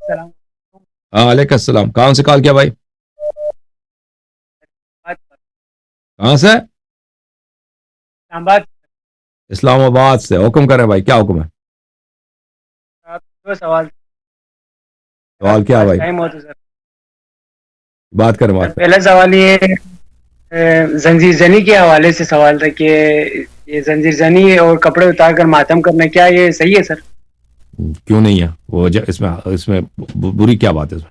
السلام ہاں وعلیکم السلام. کہاں سے کال کیا بھائی؟ کہاں سے؟ اسلام آباد. اسلام آباد سے. حکم کریں بھائی, کیا حکم ہے؟ آپ کو سوال سوال کیا بھائی؟ ٹائم ہو تو سر بات کریں, بات کریں. پہلا سوال یہ زنجیر زنی کے حوالے سے سوال تھا کہ یہ زنجیر زنی اور کپڑے اتار کر ماتم کرنا, کیا یہ صحیح ہے سر؟ کیوں نہیں ہے وہ اس میں بری کیا بات ہے اس میں؟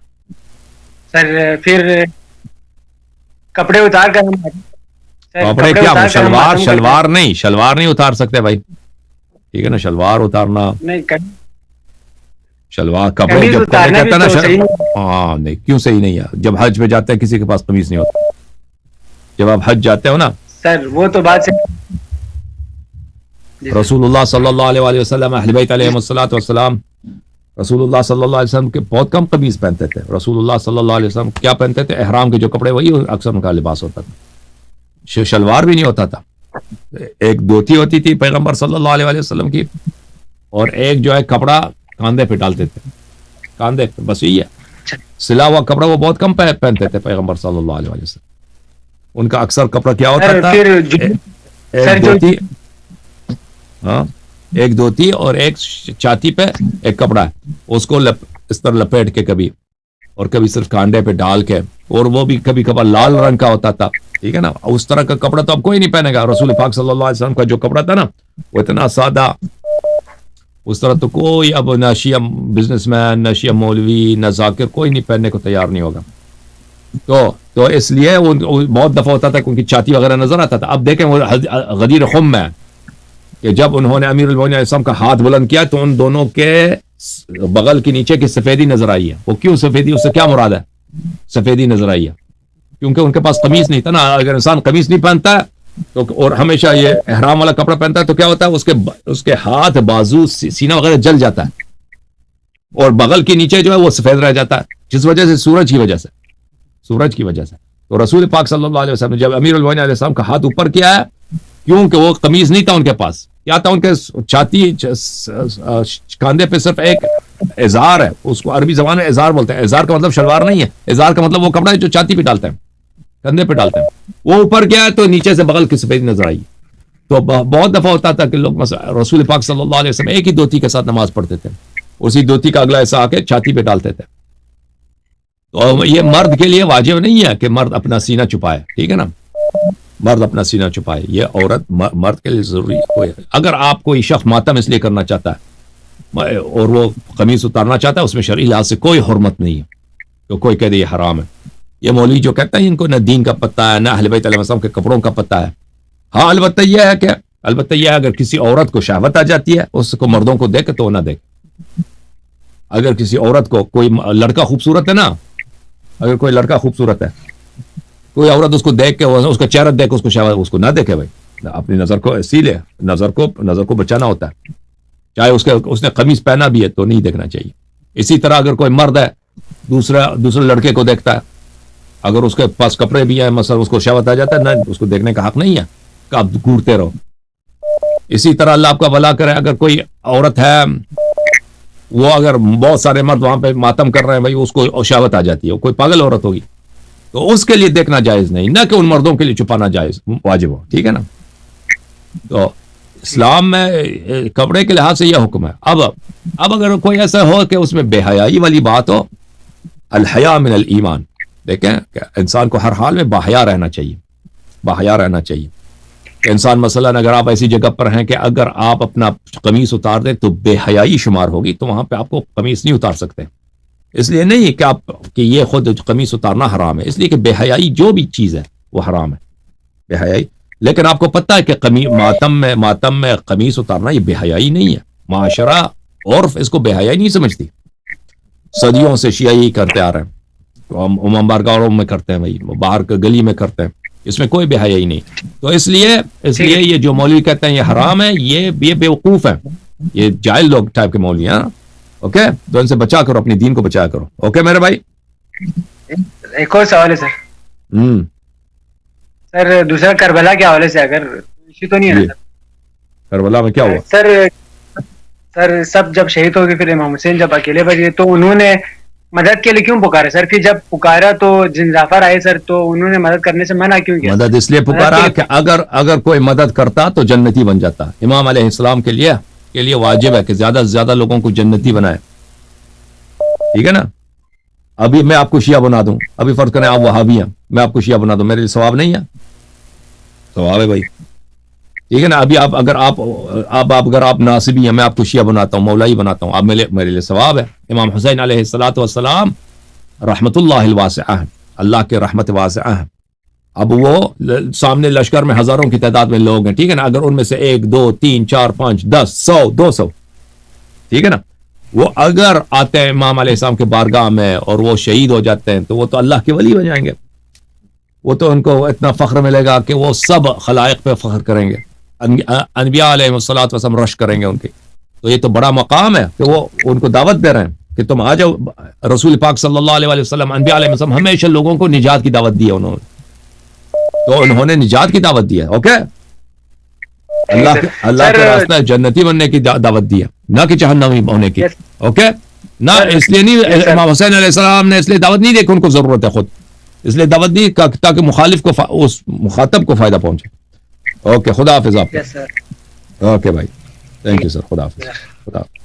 سر پھر کپڑے اتار کر کپڑے کیا شلوار ماتم کرتے شلوار نہیں, شلوار نہیں اتار سکتے بھائی, ٹھیک ہے نا. شلوار اتارنا, نہیں شلوار کپڑے قمیض جب کپڑے اتارنا کہتے بھی ہیں نا تو صحیح نہیں. ہاں نہیں, کیوں صحیح نہیں ہے؟ جب حج پہ جاتے ہیں کسی کے پاس قمیض نہیں ہوتا. جب آپ حج جاتے ہو نا, سر وہ تو بات سے رسول اللہ صلی اللہ علیہ وآلہ وسلم, اہل بیت علیہم الصلوۃ والسلام, رسول اللہ صلی اللہ علیہ وسلم کے بہت کم قمیض پہنتے تھے. رسول اللہ صلی اللہ علیہ وسلم کیا پہنتے تھے؟ احرام کے جو کپڑے, وہی اکثر ان کا لباس ہوتا تھا. شلوار بھی نہیں ہوتا تھا. ایک دھوتی ہوتی تھی پیغمبر صلی اللہ علیہ وآلہ وسلم کی, اور ایک جو ہے کپڑا کاندھے پہ ڈالتے تھے, کاندھے پہ, بس یہی ہے. سلا ہوا کپڑا وہ بہت کم پہنتے تھے پیغمبر صلی اللہ علیہ وآلہ وسلم. ان کا اکثر کپڑا کیا ہوتا تھا؟ ایک دھوتی, ہاں ایک دھوتی اور ایک چھاتی پہ ایک کپڑا ہے, اس کو اس طرح لپیٹ کے کبھی, اور کبھی صرف کانڈے پہ ڈال کے, اور وہ بھی کبھی کبھار لال رنگ کا ہوتا تھا, ٹھیک ہے نا. اس طرح کا کپڑا تو اب کوئی نہیں پہنے گا. رسول پاک صلی اللہ علیہ وسلم کا جو کپڑا تھا نا, وہ اتنا سادہ, اس طرح تو کوئی اب نہ شیعہ بزنس مین, نہ شیعہ مولوی, نہ ذاکر, کوئی نہیں پہننے کو تیار نہیں ہوگا. تو اس لیے وہ بہت دفعہ ہوتا تھا کہ ان کی چھاتی وغیرہ نظر آتا تھا. اب دیکھیں وہ غدیر خم میں کہ جب انہوں نے امیر المومنین علیہ السلام کا ہاتھ بلند کیا تو ان دونوں کے بغل کے نیچے کی سفیدی نظر آئی ہے. وہ کیوں سفیدی, اس سے کیا مراد ہے؟ سفیدی نظر آئی ہے کیونکہ ان کے پاس قمیص نہیں تھا نا. اگر انسان قمیص نہیں پہنتا ہے تو, اور ہمیشہ یہ احرام والا کپڑا پہنتا ہے, تو کیا ہوتا ہے اس کے ہاتھ, بازو, سینہ وغیرہ جل جاتا ہے, اور بغل کے نیچے جو ہے وہ سفید رہ جاتا ہے, جس وجہ سے سورج کی وجہ سے. تو رسول پاک صلی اللہ علیہ وسلم نے جب امیر المومنین علیہ السلام کا ہاتھ اوپر کیا ہے, کیونکہ وہ قمیض نہیں تھا ان کے پاس. کیا تھا ان کے چھاتی, کاندھے پہ صرف ایک ازار ہے, اس کو عربی زبان میں ازار بولتے ہیں. ازار کا مطلب شلوار نہیں ہے, ازار کا مطلب وہ کپڑا ہے جو چھاتی پہ ڈالتے ہیں, کندھے پہ ڈالتے ہیں. وہ اوپر گیا ہے تو نیچے سے بغل کی سفید نظر آئی. تو بہت دفعہ ہوتا تھا کہ لوگ رسول پاک صلی اللہ علیہ وسلم ایک ہی دھوتی کے ساتھ نماز پڑھتے تھے, اسی دھوتی کا اگلا حصہ آ کے چھاتی پہ ڈالتے تھے. تو یہ مرد کے لیے واجب نہیں ہے کہ مرد اپنا سینہ چھپائے, ٹھیک ہے نا, مرد اپنا سینہ چھپائے. یہ عورت مرد کے لیے ضروری ہے. اگر آپ کوئی شخص ماتم اس لیے کرنا چاہتا ہے اور وہ قمیص اتارنا چاہتا ہے, اس میں شرعی لحاظ سے کوئی حرمت نہیں ہے, تو کوئی کہہ دے یہ حرام ہے. یہ مولوی جو کہتا ہے ان کو نہ دین کا پتہ ہے, نہ اہل بیت علیہ السلام کے کپڑوں کا پتہ ہے. ہاں البتہ یہ ہے اگر کسی عورت کو شہوت آ جاتی ہے اس کو مردوں کو دیکھے تو وہ نہ دیکھے. اگر کسی عورت کو, کوئی لڑکا خوبصورت ہے نا, اگر کوئی لڑکا خوبصورت ہے, کوئی عورت اس کو دیکھ کے, اس کا چہرہ دیکھ کے اس کو شہوت, اس کو نہ دیکھے بھائی. اپنی نظر کو اسی لیے نظر کو بچانا ہوتا ہے. چاہے اس نے قمیص پہنا بھی ہے تو نہیں دیکھنا چاہیے. اسی طرح اگر کوئی مرد ہے دوسرے لڑکے کو دیکھتا ہے, اگر اس کے پاس کپڑے بھی ہیں مثلا, اس کو شہوت آ جاتا ہے, نہ اس کو دیکھنے کا حق نہیں ہے کہ آپ گھورتے رہو. اسی طرح اللہ آپ کا بھلا کرے, اگر کوئی عورت ہے وہ اگر بہت سارے مرد وہاں پہ ماتم کر رہے ہیں بھائی, اس کو شہوت آ جاتی ہے, کوئی پاگل عورت ہوگی, تو اس کے لیے دیکھنا جائز نہیں, نہ کہ ان مردوں کے لیے چھپانا جائز واجب ہو, ٹھیک ہے نا. تو اسلام میں کپڑے کے لحاظ سے یہ حکم ہے. اب اگر کوئی ایسا ہو کہ اس میں بے حیائی والی بات ہو, الحیا من الایمان, دیکھیں کہ انسان کو ہر حال میں باحیا رہنا چاہیے. کہ انسان مثلا اگر آپ ایسی جگہ پر ہیں کہ اگر آپ اپنا قمیص اتار دیں تو بے حیائی شمار ہوگی, تو وہاں پہ آپ کو قمیص نہیں اتار سکتے. اس لیے نہیں کہ یہ خود قمیص اتارنا حرام ہے, اس لیے کہ بے حیائی جو بھی چیز ہے وہ حرام ہے, بے حیائی. لیکن آپ کو پتہ ہے کہ ماتم میں قمیص اتارنا یہ بے حیائی نہیں ہے. معاشرہ عرف اس کو بے حیائی نہیں سمجھتی. صدیوں سے شیعہ یہی کرتے آ رہے ہیں, امام بارگاہوں میں کرتے ہیں بھائی, باہر کے گلی میں کرتے ہیں, اس میں کوئی بے حیائی نہیں. تو اس لیے یہ جو مولوی کہتے ہیں یہ حرام ہے, یہ بیوقوف ہیں, یہ جاہل لوگ ٹائپ کے مولوی ہیں. اوکے, تو ان سے بچا کرو, اپنی دین کو بچایا کرو. اوکے میرے بھائی. ایک اور سوال ہے سر. سر دوسرا کربلا کے حوالے سے, اگر ایشو تو نہیں ہے نا کربلا میں کیا ہوا؟ سر سب جب شہید ہو گئے, پھر امام حسین جب اکیلے بچ گئے, تو انہوں نے مدد کے لیے کیوں پکارے سر؟ پھر جب پکارا تو جن جعفر آئے سر تو انہوں نے مدد کرنے سے منع کیوں کیا؟ مدد اس لیے پکارا کہ اگر کوئی مدد کرتا تو جنتی بن جاتا. امام علیہ السلام کے لیے واجب ہے کہ زیادہ سے زیادہ لوگوں کو جنتی بنائے. ٹھیک ہے نا. ابھی میں آپ کو شیعہ بنا دوں, ابھی فرض کریں آپ وہابی ہیں, میں آپ کو شیعہ بنا دوں, میرے لیے ثواب نہیں ہے؟ ثواب ہے بھائی. ٹھیک ہے نا. ابھی اگر آپ ناصبی ہیں, میں آپ کو شیعہ بناتا ہوں, مولائی بناتا ہوں, آپ میرے لیے ثواب ہے. امام حسین علیہ الصلوۃ والسلام رحمت اللہ الواسعہ ہیں, اللہ کے رحمت واسعہ ہیں. اب وہ سامنے لشکر میں ہزاروں کی تعداد میں لوگ ہیں, ٹھیک ہے نا. اگر ان میں سے 1 2 3 4 5 10 100 200, ٹھیک ہے نا, وہ اگر آتے ہیں امام علیہ السلام کے بارگاہ میں اور وہ شہید ہو جاتے ہیں تو وہ تو اللہ کے ولی بن جائیں گے. وہ تو ان کو اتنا فخر ملے گا کہ وہ سب خلائق پہ فخر کریں گے, انبیاء علیہ الصلوۃ والسلام رش کریں گے ان کی. تو یہ تو بڑا مقام ہے کہ وہ ان کو دعوت دے رہے ہیں کہ تم آ جاؤ. رسول پاک صلی اللہ علیہ وسلم, انبیاء علیہ السلام ہمیشہ لوگوں کو نجات کی دعوت دی ہے انہوں نے, تو انہوں نے نجات کی دعوت دی ہے. اوکے, اللہ کے راستہ جنتی بننے کی دعوت دی ہے, نہ کہ جہنمی ہونے کی. اوکے, نہ اس لیے نہیں, امام حسین علیہ السلام نے اس لیے دعوت نہیں دی کہ ان کو ضرورت ہے خود, اس لیے دعوت دی تاکہ مخالف کو اس مخاطب کو فائدہ پہنچے. اوکے, خدا حافظ آپ. اوکے بھائی, تھینک یو سر, خدا حافظ. خدا حافظ.